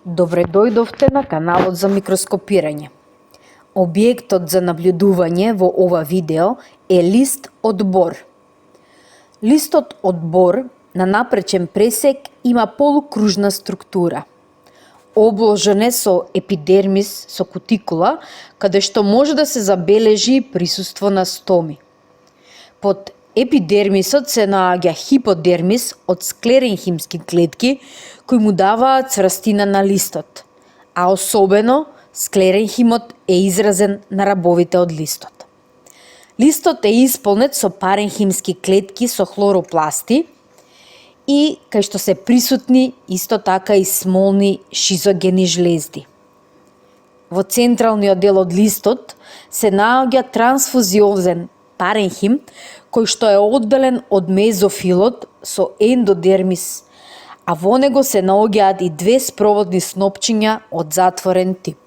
Добре дојдовте на каналот за микроскопирање. Објектот за наблюдување во ова видео е лист од бор. Листот од бор на напречен пресек има полукружна структура. Обложен е со епидермис со кутикула, каде што може да се забележи присуство на стоми. Под епидермисот се наоѓа хиподермис од склеренхимски клетки кои му даваат цврстина на листот, а особено склеренхимот е изразен на рабовите од листот. Листот е исполнет со паренхимски клетки со хлоропласти и кај што се присутни исто така и смолни шизогени жлезди. Во централниот дел од листот се наоѓа трансфузиозен паренхим кој што е одделен од мезофилот со ендодермис, а во него се наоѓаат и две спроводни снопчиња од затворен тип.